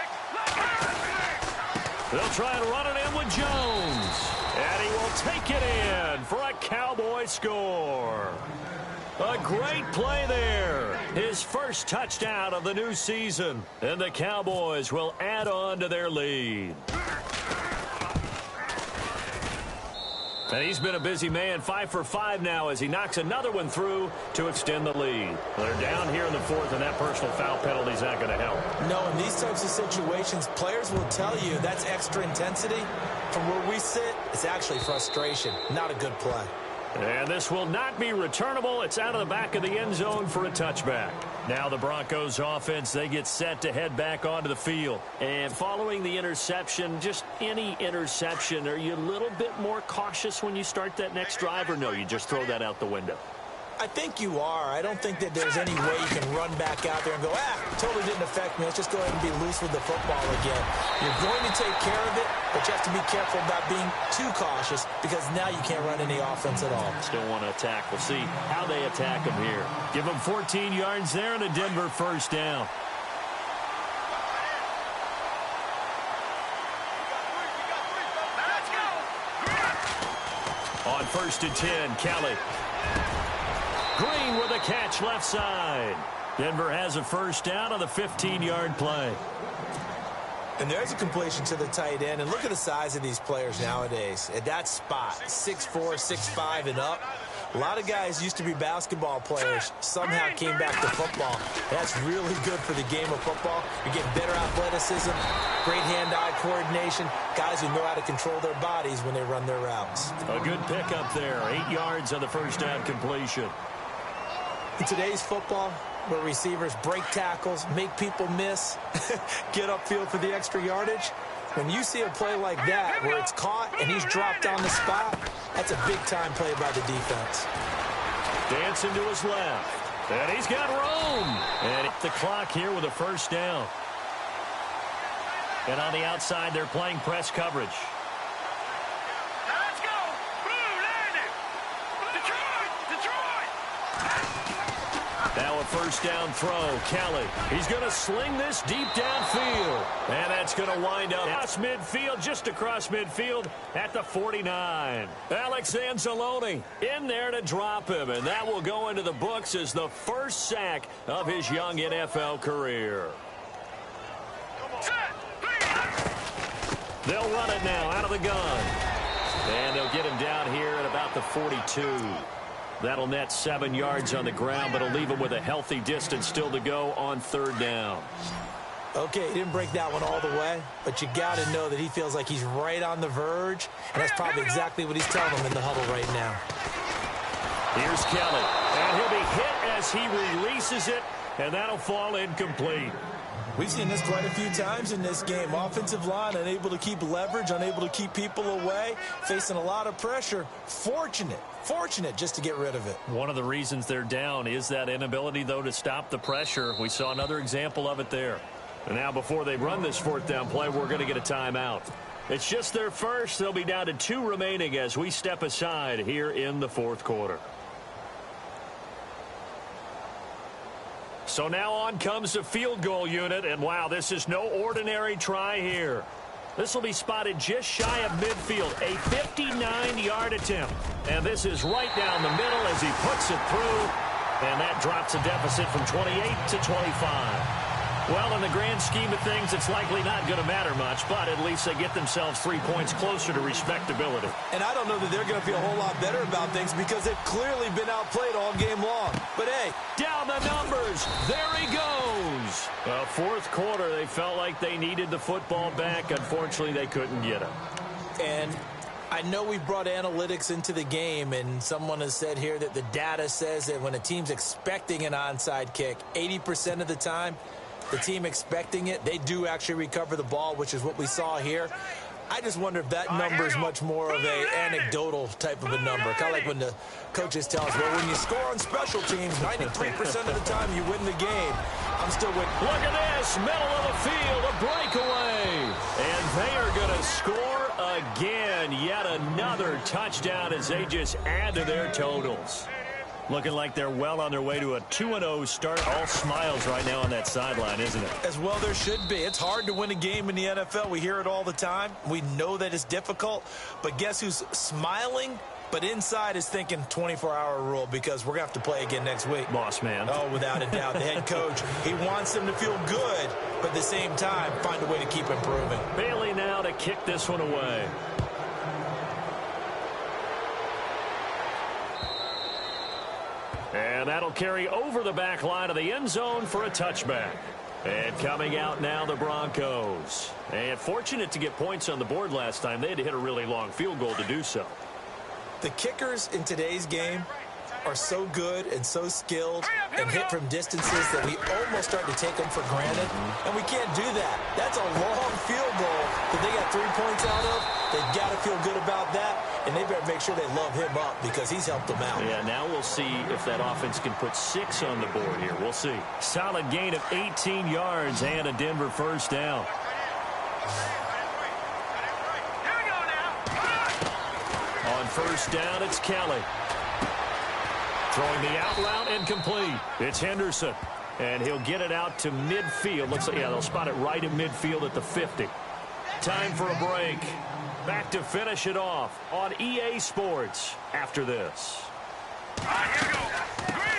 They'll try and run it in with Jones. And he will take it in for a Cowboy score. A great play there. His first touchdown of the new season. And the Cowboys will add on to their lead. And he's been a busy man, 5 for 5 now as he knocks another one through to extend the lead. They're down here in the 4th, and that personal foul penalty is not going to help.
No, in these types of situations, players will tell you that's extra intensity. From where we sit, it's actually frustration, not a good play.
And this will not be returnable. It's out of the back of the end zone for a touchback. Now the Broncos offense, they get set to head back onto the field. And following the interception, just any interception, are you a little bit more cautious when you start that next drive, or no, you just throw that out the window?
I think you are. I don't think that there's any way you can run back out there and go, totally didn't affect me. Let's just go ahead and be loose with the football again. You're going to take care of it, but you have to be careful about being too cautious because now you can't run any offense at all.
Still want to attack. We'll see how they attack him here. Give them 14 yards there and a Denver first down.
Let's go.
On 1st and 10, Kelly. Green with a catch left side. Denver has a first down on the 15-yard play.
And there's a completion to the tight end. And look at the size of these players nowadays. At that spot, 6'4", 6'5", and up. A lot of guys used to be basketball players, somehow came back to football. That's really good for the game of football. You're getting better athleticism, great hand-eye coordination, guys who know how to control their bodies when they run their routes.
A good pickup there, 8 yards on the first down completion.
In today's football, where receivers break tackles, make people miss, get upfield for the extra yardage, when you see a play like that where it's caught and he's dropped on the spot, that's a big-time play by the defense.
Dancing to his left. And he's got room. And hit the clock here with a first down. And on the outside, they're playing press coverage.
Let's go. Blue landed. Detroit.
Now a first down throw. Kelly. He's going to sling this deep downfield. And that's going to wind up across midfield, just across midfield at the 49. Alex Anzalone in there to drop him. And that will go into the books as the first sack of his young NFL career. They'll run it now out of the gun. And they'll get him down here at about the 42. That'll net 7 yards on the ground, but it'll leave him with a healthy distance still to go on third down.
Okay, he didn't break that one all the way, but you got to know that he feels like he's right on the verge, and that's probably exactly what he's telling him in the huddle right now.
Here's Kelly, and he'll be hit as he releases it, and that'll fall incomplete.
We've seen this quite a few times in this game. Offensive line unable to keep leverage, unable to keep people away, facing a lot of pressure. Fortunate just to get rid of it.
One of the reasons they're down is that inability, though, to stop the pressure. We saw another example of it there. And now before they run this fourth down play, we're going to get a timeout. It's just their first. They'll be down to 2 remaining as we step aside here in the fourth quarter. So now on comes the field goal unit, and wow, this is no ordinary try here. This will be spotted just shy of midfield, a 59-yard attempt. And this is right down the middle as he puts it through, and that drops a deficit from 28 to 25. Well, in the grand scheme of things, it's likely not going to matter much, but at least they get themselves 3 points closer to respectability.
And I don't know that they're going to feel a whole lot better about things because they've clearly been outplayed all game long. But, hey.
Down the numbers. There he goes. Fourth quarter, they felt like they needed the football back. Unfortunately, they couldn't get it.
And I know we brought analytics into the game, and someone has said here that the data says that when a team's expecting an onside kick, 80% of the time, the team expecting it, they do actually recover the ball, which is what we saw here. I just wonder if that number is much more of a anecdotal type of a number. Kind of like when the coaches tell us, well, when you score on special teams, 93% of the time you win the game. I'm still with.
Look at this, middle of the field, a breakaway. And they are going to score again. Yet another touchdown as they just add to their totals. Looking like they're well on their way to a 2-0 start. All smiles right now on that sideline, isn't it?
As well there should be. It's hard to win a game in the NFL. We hear it all the time. We know that it's difficult. But guess who's smiling? But inside is thinking 24-hour rule because we're going to have to play again next week.
Boss man.
Oh, without a doubt. The head coach, he wants them to feel good, but at the same time, find a way to keep improving.
Bailey now to kick this one away. And that'll carry over the back line of the end zone for a touchback. And coming out now, the Broncos. And fortunate to get points on the board last time. They had to hit a really long field goal to do so.
The kickers in today's game are so good and so skilled and hit from distances that we almost start to take them for granted. And we can't do that. That's a long field goal that they got 3 points out of. They've got to feel good about that. And they better make sure they love him up because he's helped them out.
Yeah, now we'll see if that offense can put 6 on the board here. We'll see. Solid gain of 18 yards and a Denver first down. On first down, it's Kelly. Throwing the out route incomplete. It's Henderson. And he'll get it out to midfield. Looks like, yeah, they'll spot it right in midfield at the 50. Time for a break. Back to finish it off on EA Sports after this.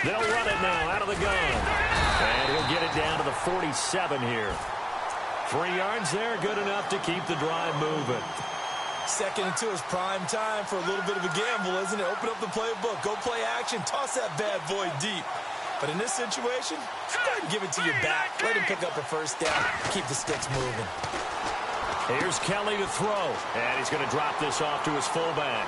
They'll run it now out of the gun. And he'll get it down to the 47 here. 3 yards there, good enough to keep the drive moving.
2nd and 2 is prime time for a little bit of a gamble, isn't it? Open up the playbook, go play action, toss that bad boy deep. But in this situation, go ahead and give it to your back. Let him pick up a first down, keep the sticks moving.
Here's Kelly to throw, and he's going to drop this off to his fullback.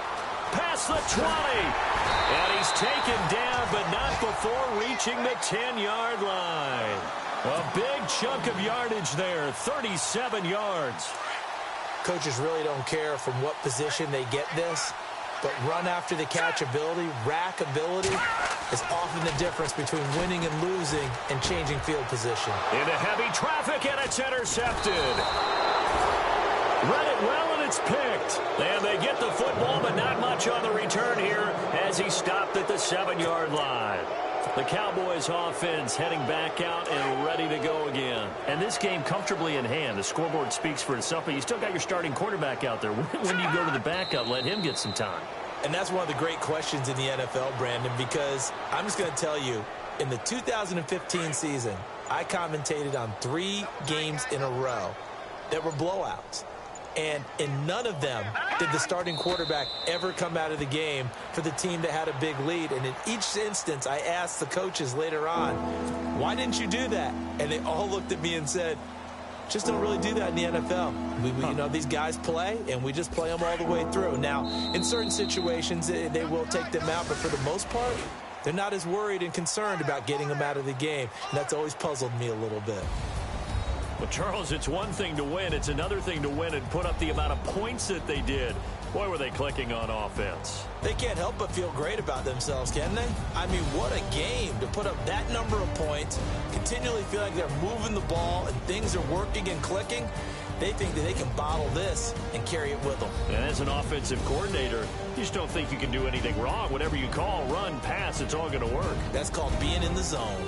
Past the 20, and he's taken down, but not before reaching the 10-yard line. A big chunk of yardage there, 37 yards.
Coaches really don't care from what position they get this, but run after the catch ability, rack ability is often the difference between winning and losing and changing field position.
Into heavy traffic, and it's intercepted. Read it well, and it's picked. And they get the football, but not much on the return here as he stopped at the 7-yard line. The Cowboys offense heading back out and ready to go again. And this game comfortably in hand. The scoreboard speaks for itself, but you still got your starting quarterback out there. When do you go to the backup? Let him get some time.
And that's one of the great questions in the NFL, Brandon, because I'm just going to tell you, in the 2015 season, I commentated on 3 games in a row that were blowouts. And in none of them did the starting quarterback ever come out of the game for the team that had a big lead. And in each instance, I asked the coaches later on, why didn't you do that? And they all looked at me and said, just don't really do that in the NFL. You know, these guys play, and we just play them all the way through. Now, in certain situations, they will take them out, but for the most part, they're not as worried and concerned about getting them out of the game. And that's always puzzled me a little bit.
Well, Charles, it's one thing to win. It's another thing to win and put up the amount of points that they did. Boy, were they clicking on offense.
They can't help but feel great about themselves, can they? I mean, what a game to put up that number of points, continually feel like they're moving the ball and things are working and clicking. They think that they can bottle this and carry it with them.
And as an offensive coordinator, you just don't think you can do anything wrong. Whatever you call, run, pass, it's all going to work.
That's called being in the zone.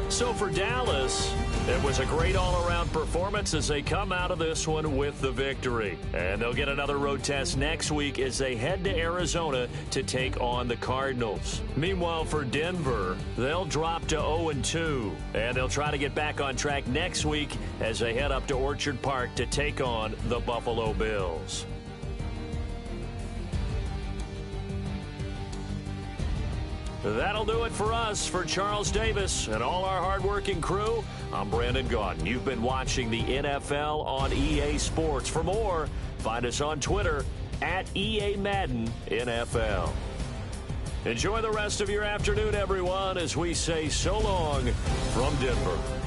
So for Dallas, it was a great all-around performance as they come out of this one with the victory. And they'll get another road test next week as they head to Arizona to take on the Cardinals. Meanwhile, for Denver, they'll drop to 0-2. And they'll try to get back on track next week as they head up to Orchard Park to take on the Buffalo Bills. That'll do it for us. For Charles Davis and all our hardworking crew, I'm Brandon Gaudin. You've been watching the NFL on EA Sports. For more, find us on Twitter @EA Madden NFL. Enjoy the rest of your afternoon, everyone, as we say so long from Denver.